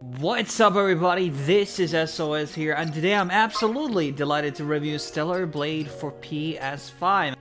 What's up everybody, this is SOS here, and today I'm absolutely delighted to review Stellar Blade for PS5.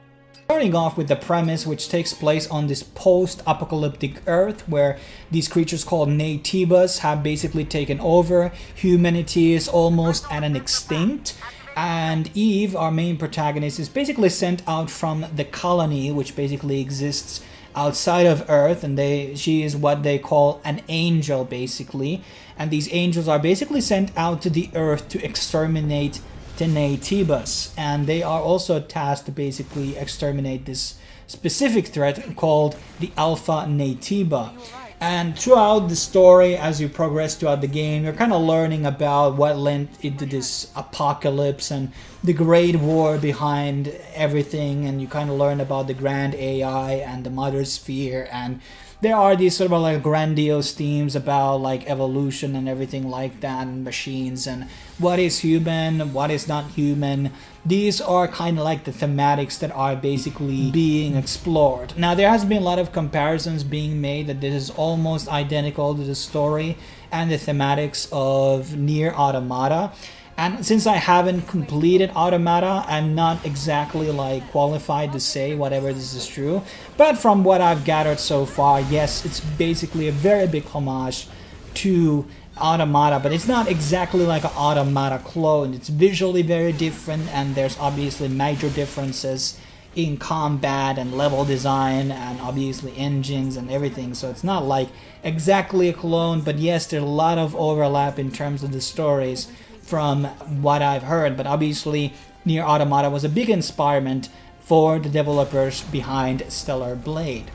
Starting off with the premise, which takes place on this post-apocalyptic Earth where these creatures called Naytibas have basically taken over. Humanity is almost at an extinct, and Eve, our main protagonist, is basically sent out from the colony, which basically exists outside of Earth, and she is what they call an angel basically, and these angels are basically sent out to the Earth to exterminate the Naytibas, and they are also tasked to basically exterminate this specific threat called the Alpha Naytiba. And throughout the story, as you progress throughout the game, you're kind of learning about what led into this apocalypse and the great war behind everything, and you kind of learn about the grand AI and the Mother Sphere, and there are these sort of like grandiose themes about like evolution and everything like that, and machines, and what is human, what is not human. These are kind of like the thematics that are basically being explored. Now, there has been a lot of comparisons being made that this is almost identical to the story and the thematics of Nier Automata. And since I haven't completed Automata, I'm not exactly like qualified to say whatever this is true. But from what I've gathered so far, yes, it's basically a very big homage to Automata, but it's not exactly like an Automata clone. It's visually very different, and there's obviously major differences in combat and level design and obviously engines and everything. So it's not like exactly a clone, but yes, there's a lot of overlap in terms of the stories from what I've heard. But obviously Nier Automata was a big inspiration for the developers behind Stellar Blade.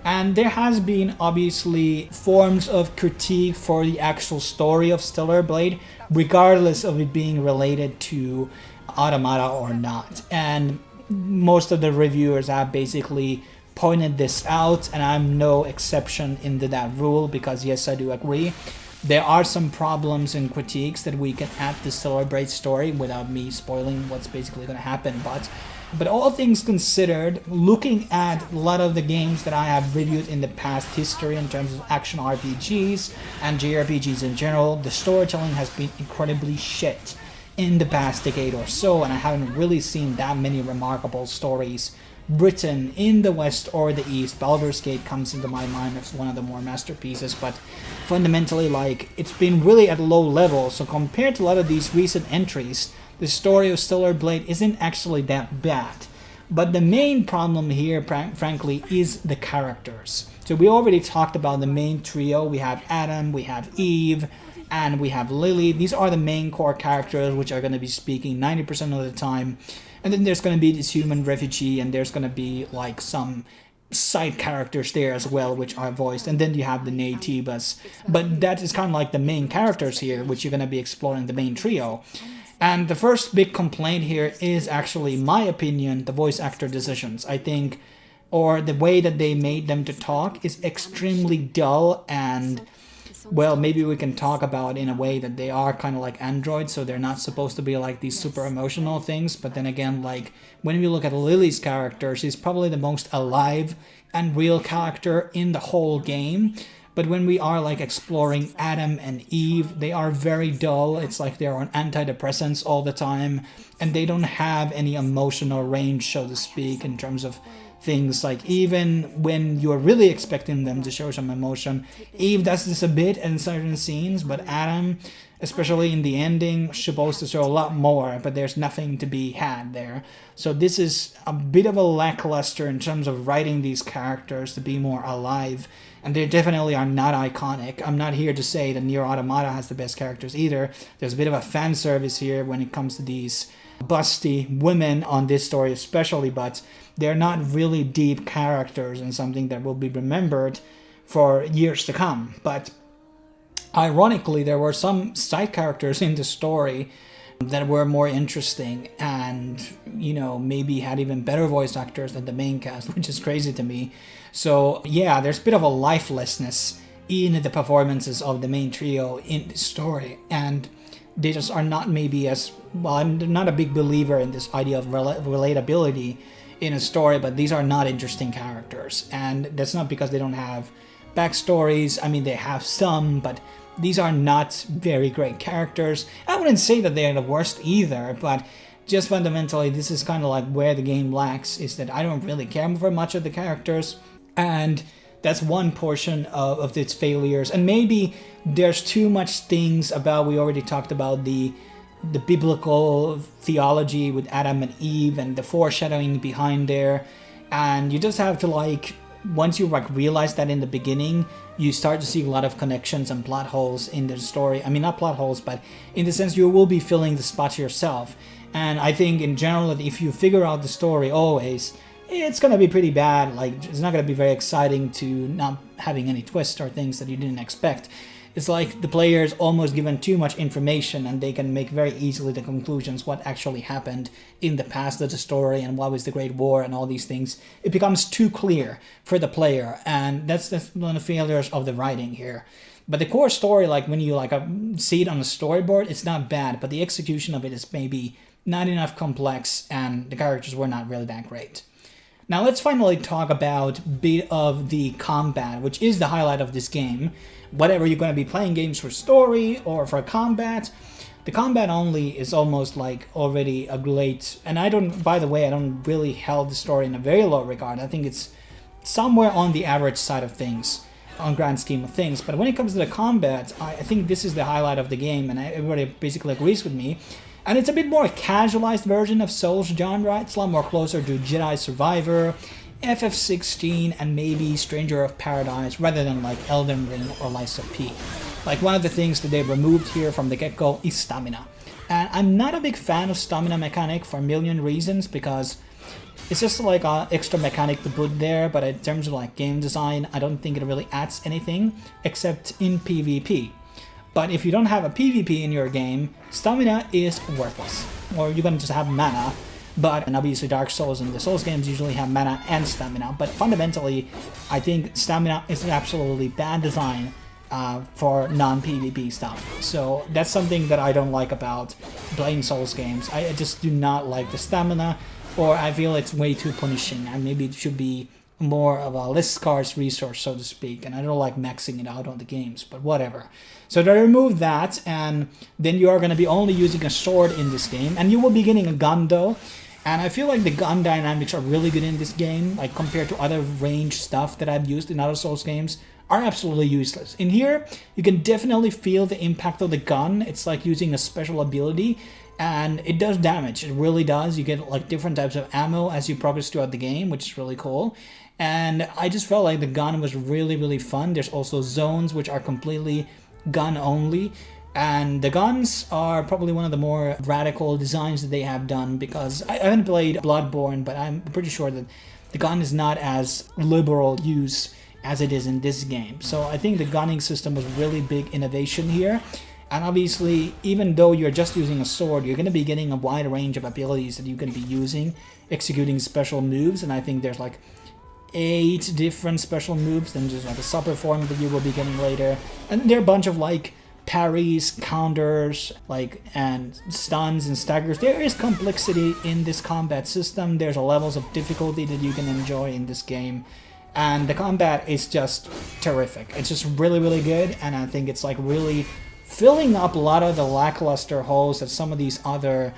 And there has been obviously forms of critique for the actual story of Stellar Blade, regardless of it being related to Automata or not. And most of the reviewers have basically pointed this out, and I'm no exception into that rule, because yes, I do agree. There are some problems and critiques that we can add to Stellar Blade's story without me spoiling what's basically going to happen. But all things considered, looking at a lot of the games that I have reviewed in the past history in terms of action RPGs and JRPGs in general, the storytelling has been incredibly shit in the past decade or so, and I haven't really seen that many remarkable stories written in the West or the East. Baldur's Gate comes into my mind as one of the more masterpieces, but fundamentally, like, it's been really at a low level. So compared to a lot of these recent entries, the story of Stellar Blade isn't actually that bad. But the main problem here, frankly, is the characters. So we already talked about the main trio. We have Adam, we have Eve, and we have Lily. These are the main core characters, which are going to be speaking 90% of the time. And then there's going to be this human refugee, and there's going to be like some side characters there as well, which are voiced. And then you have the Naytibas. But that is kind of like the main characters here, which you're going to be exploring the main trio. And the first big complaint here is actually, in my opinion, the voice actor decisions. I think, or the way that they made them to talk is extremely dull, and well, maybe we can talk about in a way that they are kind of like androids, so they're not supposed to be like these super emotional things. But then again, like when we look at Lily's character, she's probably the most alive and real character in the whole game. But when we are like exploring Adam and Eve, they are very dull. It's like they're on antidepressants all the time, and they don't have any emotional range, so to speak, in terms of things. Like even when you're really expecting them to show some emotion, Eve does this a bit in certain scenes, but Adam, especially in the ending, supposed to show a lot more, but there's nothing to be had there. So this is a bit of a lackluster in terms of writing these characters to be more alive, and they definitely are not iconic. I'm not here to say that Nier Automata has the best characters either. There's a bit of a fan service here when it comes to these busty women on this story especially, but they're not really deep characters and something that will be remembered for years to come. But ironically, there were some side characters in the story that were more interesting and, you know, maybe had even better voice actors than the main cast, which is crazy to me. So yeah, there's a bit of a lifelessness in the performances of the main trio in the story, and they just are not maybe as well. I'm not a big believer in this idea of relatability in a story, but these are not interesting characters, and that's not because they don't have backstories. I mean, they have some, but these are not very great characters. I wouldn't say that they're the worst either, but just fundamentally, this is kind of like where the game lacks, is that I don't really care for much of the characters, and that's one portion of its failures. And maybe there's too much things about, we already talked about the biblical theology with Adam and Eve and the foreshadowing behind there, and you just have to like, once you like realize that in the beginning, you start to see a lot of connections and plot holes in the story. I mean, not plot holes, but in the sense you will be filling the spots yourself. And I think in general that if you figure out the story always, it's gonna be pretty bad. Like, it's not gonna be very exciting to not having any twists or things that you didn't expect. It's like the player is almost given too much information and they can make very easily the conclusions what actually happened in the past of the story and what was the Great War and all these things. It becomes too clear for the player, and that's one of the failures of the writing here. But the core story, like when you like see it on the storyboard, it's not bad, but the execution of it is maybe not enough complex and the characters were not really that great. Now let's finally talk about a bit of the combat, which is the highlight of this game. Whatever you're going to be playing games for story or for combat, the combat only is almost like already a great, and I don't, by the way, I don't really held the story in a very low regard. I think it's somewhere on the average side of things, on grand scheme of things. But when it comes to the combat, I think this is the highlight of the game, and everybody basically agrees with me. And it's a bit more casualized version of Souls genre. It's a lot more closer to Jedi Survivor, FF16, and maybe Stranger of Paradise, rather than like Elden Ring or Lies of P. Like, one of the things that they removed here from the get-go is stamina. And I'm not a big fan of stamina mechanic for a million reasons, because it's just like an extra mechanic to put there, but in terms of like game design, I don't think it really adds anything, except in PvP. But if you don't have a PvP in your game, stamina is worthless. Or you're gonna just have mana. But, and obviously Dark Souls and the Souls games usually have mana and stamina. But fundamentally, I think stamina is an absolutely bad design for non-PvP stuff. So that's something that I don't like about playing Souls games. I just do not like the stamina, or I feel it's way too punishing. And maybe it should be more of a less scarce resource, so to speak, and I don't like maxing it out on the games, but whatever. So they remove that, and then you are going to be only using a sword in this game, and you will be getting a gun though, and I feel like the gun dynamics are really good in this game, like compared to other range stuff that I've used in other Souls games, are absolutely useless. In here, you can definitely feel the impact of the gun. It's like using a special ability, and it does damage. It really does. You get like different types of ammo as you progress throughout the game, which is really cool. And I just felt like the gun was really, really fun. There's also zones which are completely gun only. And the guns are probably one of the more radical designs that they have done, because I haven't played Bloodborne, but I'm pretty sure that the gun is not as liberal use as it is in this game. So I think the gunning system was really big innovation here. And obviously, even though you're just using a sword, you're going to be getting a wide range of abilities that you can be using, executing special moves. And I think there's like 8 different special moves, then just like a super form that you will be getting later. And there are a bunch of like parries, counters, like, and stuns and staggers. There is complexity in this combat system. There's levels of difficulty that you can enjoy in this game. And the combat is just terrific. It's just really, really good. And I think it's like really filling up a lot of the lackluster holes that some of these other,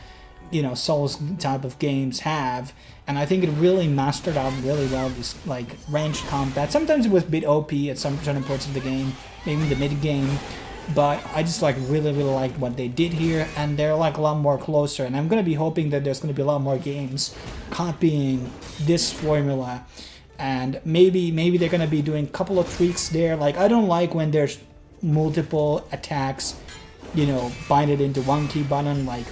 you know, Souls type of games have. And I think it really mastered out really well this like ranged combat. Sometimes it was a bit OP at some certain parts of the game, maybe in the mid game, but I just like really, really liked what they did here, and they're like a lot more closer. And I'm gonna be hoping that there's gonna be a lot more games copying this formula, and maybe they're gonna be doing a couple of tweaks there. Like, I don't like when there's multiple attacks, you know, binded into one key button. Like,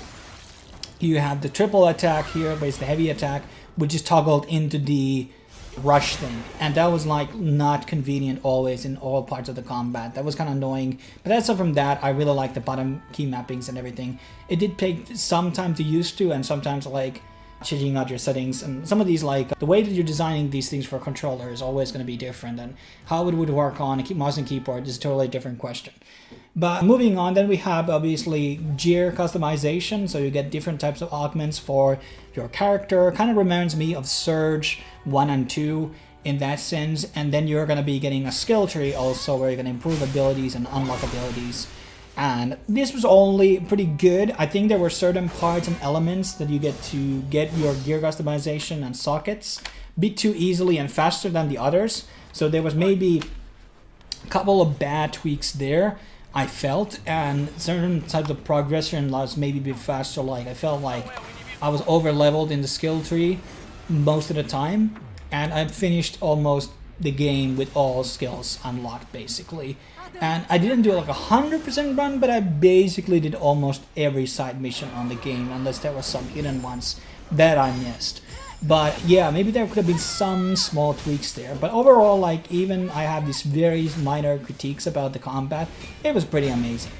you have the triple attack here, but it's the heavy attack, which is toggled into the rush thing, and that was like not convenient always in all parts of the combat. That was kind of annoying, but aside from that, I really like the bottom key mappings and everything. It did take some time to use to, and sometimes like changing out your settings, and some of these, like the way that you're designing these things for a controller is always going to be different, and how it would work on a mouse and keyboard is a totally different question. But moving on, then we have obviously gear customization, so you get different types of augments for your character. Kind of reminds me of Surge 1 and 2, in that sense. And then you're going to be getting a skill tree also, where you're going to improve abilities and unlock abilities. And this was only pretty good. I think there were certain parts and elements that you get to get your gear customization and sockets a bit too easily and faster than the others. So there was maybe a couple of bad tweaks there, I felt, and certain types of progression was maybe a bit faster. Like I felt like I was over leveled in the skill tree most of the time, and I finished almost the game with all skills unlocked basically. And I didn't do like 100% run, but I basically did almost every side mission on the game, unless there was some hidden ones that I missed. But yeah, maybe there could have been some small tweaks there. But overall, like, even I have these very minor critiques about the combat, it was pretty amazing.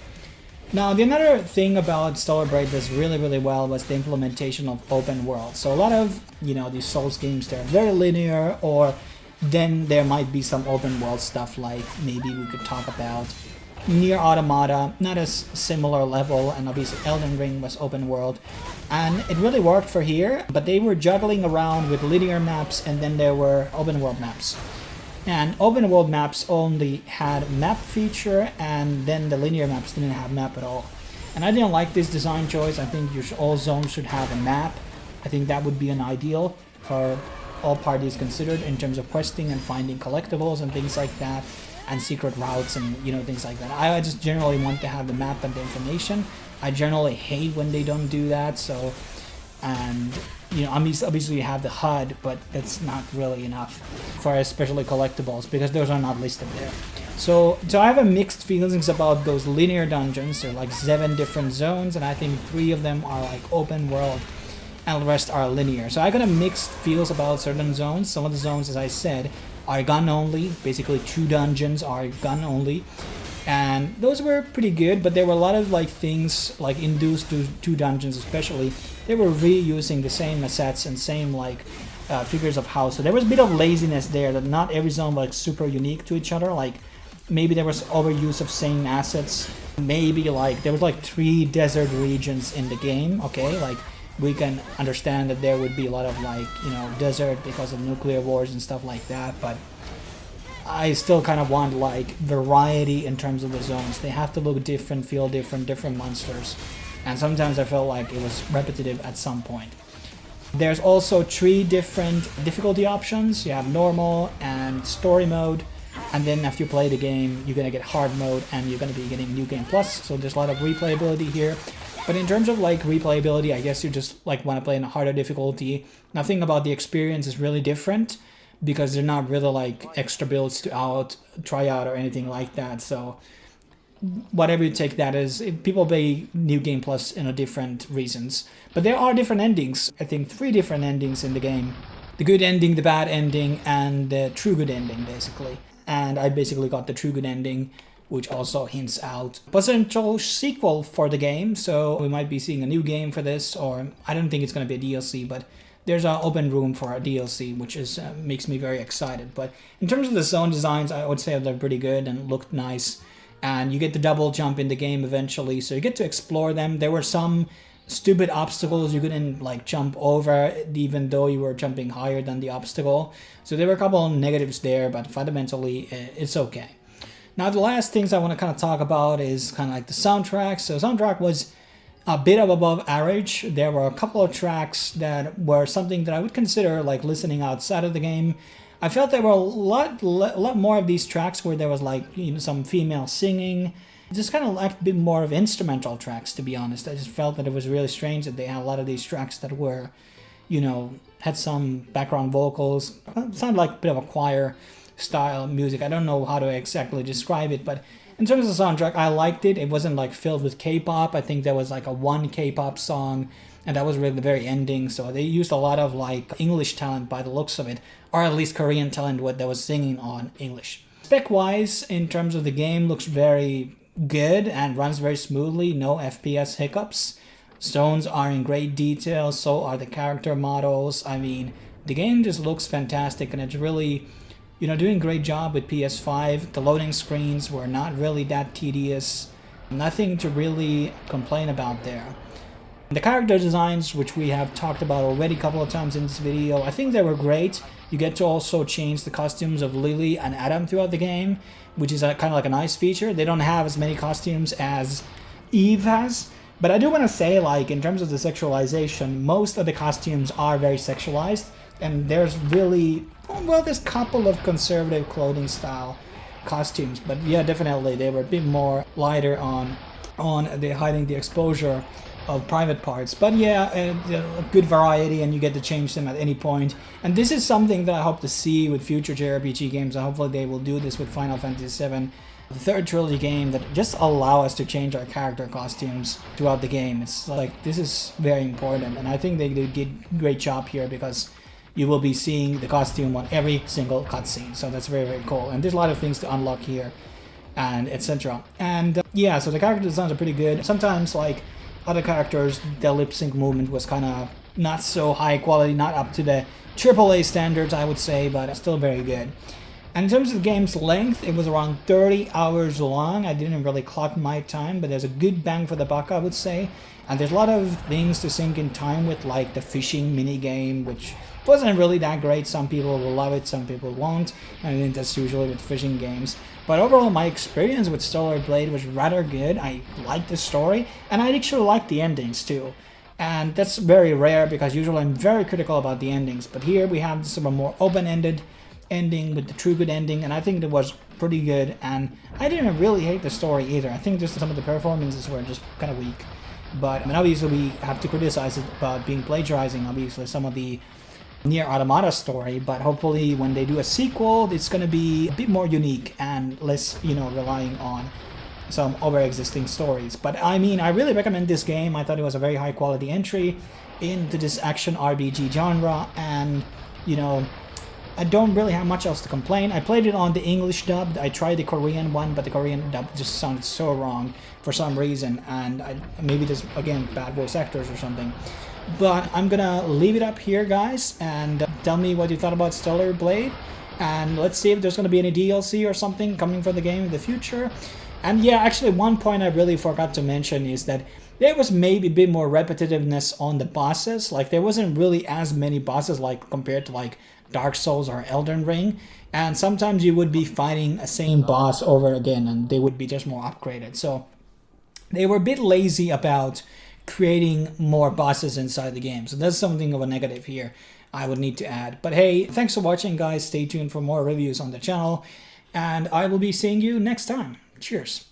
Now, the another thing about Stellar Blade does really, really well was the implementation of open world. So a lot of, these Souls games, they're very linear, or then there might be some open world stuff, like maybe we could talk about Nier Automata, not as similar level, and obviously Elden Ring was open world. And it really worked for here, but they were juggling around with linear maps, and then there were open world maps. And open world maps only had map feature, and then the linear maps didn't have map at all. And I didn't like this design choice. I think all zones should have a map. I think that would be an ideal for all parties considered in terms of questing and finding collectibles and things like that, and secret routes and things like that. I just generally want to have the map and the information. I generally hate when they don't do that. So, and obviously you have the HUD, but that's not really enough for especially collectibles, because those are not listed there. So I have a mixed feelings about those linear dungeons. There are like 7 different zones, and I think 3 of them are like open world, and the rest are linear. So I got a mixed feels about certain zones. Some of the zones, as I said, are gun only. Basically 2 dungeons are gun only, and those were pretty good. But there were a lot of like things like induced to 2 dungeons, especially. They were reusing the same assets and same like figures of house. So there was a bit of laziness there, that not every zone was like super unique to each other. Like maybe there was overuse of same assets. Maybe like there was like 3 desert regions in the game. Okay, like we can understand that there would be a lot of like desert because of nuclear wars and stuff like that, but I still kind of want like variety in terms of the zones. They have to look different, feel different monsters, and sometimes I felt like it was repetitive at some point. There's also 3 different difficulty options. You have normal and story mode, and then after you play the game you're gonna get hard mode, and you're gonna be getting New Game Plus. So there's a lot of replayability here. But in terms of like replayability, I guess you just like want to play in a harder difficulty. Nothing about the experience is really different, because they're not really like extra builds to try out or anything like that. So whatever you take that is, people play New Game Plus in a different reasons. But there are different endings. I think 3 different endings in the game. The good ending, the bad ending, and the true good ending basically. And I basically got the true good ending, which also hints out potential sequel for the game. So we might be seeing a new game for this, or I don't think it's going to be a DLC, but there's an open room for a DLC, which is makes me very excited. But in terms of the zone designs, I would say they're pretty good and looked nice. And you get the double jump in the game eventually, so you get to explore them. There were some stupid obstacles you couldn't like jump over, even though you were jumping higher than the obstacle. So there were a couple of negatives there, but fundamentally it's okay. Now the last things I want to kind of talk about is kind of like the soundtrack. So soundtrack was a bit of above average. There were a couple of tracks that were something that I would consider like listening outside of the game. I felt there were a lot more of these tracks where there was like some female singing. It just kind of lacked a bit more of instrumental tracks, to be honest. I just felt that it was really strange that they had a lot of these tracks that were, had some background vocals. It sounded like a bit of a choir style music. I don't know how to exactly describe it, but in terms of the soundtrack, I liked it. It wasn't like filled with K-pop. I think there was like a 1 K-pop song, and that was really the very ending. So they used a lot of like English talent by the looks of it, or at least Korean talent that was singing on English. Spec-wise, in terms of the game, looks very good and runs very smoothly. No FPS hiccups. Stones are in great detail. So are the character models. I mean, the game just looks fantastic, and it's really doing a great job with PS5. The loading screens were not really that tedious. Nothing to really complain about there. The character designs, which we have talked about already a couple of times in this video, I think they were great. You get to also change the costumes of Lily and Adam throughout the game, which is kind of like a nice feature. They don't have as many costumes as Eve has, but I do want to say, like, in terms of the sexualization, most of the costumes are very sexualized, and there's really, well, there's a couple of conservative clothing style costumes, but yeah, definitely they were a bit more lighter on the hiding the exposure of private parts. But yeah, a good variety, and you get to change them at any point. And this is something that I hope to see with future JRPG games, and hopefully they will do this with Final Fantasy VII, the third trilogy game, that just allow us to change our character costumes throughout the game. It's like, this is very important, and I think they did a great job here, because you will be seeing the costume on every single cutscene. So that's very, very cool. And there's a lot of things to unlock here, and etc. And yeah, so the character designs are pretty good. Sometimes, like, other characters, their lip sync movement was kind of not so high quality, not up to the AAA standards, I would say, but still very good. And in terms of the game's length, it was around 30 hours long. I didn't really clock my time, but there's a good bang for the buck, I would say. And there's a lot of things to sink in time with, like the fishing mini game, which wasn't really that great. Some people will love it, some people won't. I think that's usually with fishing games. But overall, my experience with Stellar Blade was rather good. I liked the story, and I actually liked the endings too. And that's very rare, because usually I'm very critical about the endings. But here we have sort of a more open-ended ending with the true good ending, and I think it was pretty good. And I didn't really hate the story either. I think just some of the performances were just kind of weak. But I mean, obviously we have to criticize it about being plagiarizing, obviously, some of the Nier Automata story, but hopefully when they do a sequel, it's going to be a bit more unique and less, relying on some other existing stories. But I mean, I really recommend this game. I thought it was a very high quality entry into this action RPG genre, and I don't really have much else to complain. I played it on the English dub. I tried the Korean one, but the Korean dub just sounded so wrong for some reason, and maybe there's, again, bad voice actors or something. But I'm gonna leave it up here, guys, and tell me what you thought about Stellar Blade, and let's see if there's gonna be any DLC or something coming for the game in the future. And yeah, actually, one point I really forgot to mention is that there was maybe a bit more repetitiveness on the bosses. Like, there wasn't really as many bosses, like, compared to, like, Dark Souls or Elden Ring, and sometimes you would be fighting a same boss over again, and they would be just more upgraded. So they were a bit lazy about creating more bosses inside the game. So that's something of a negative here I would need to add. But hey, thanks for watching, guys. Stay tuned for more reviews on the channel, and I will be seeing you next time. Cheers.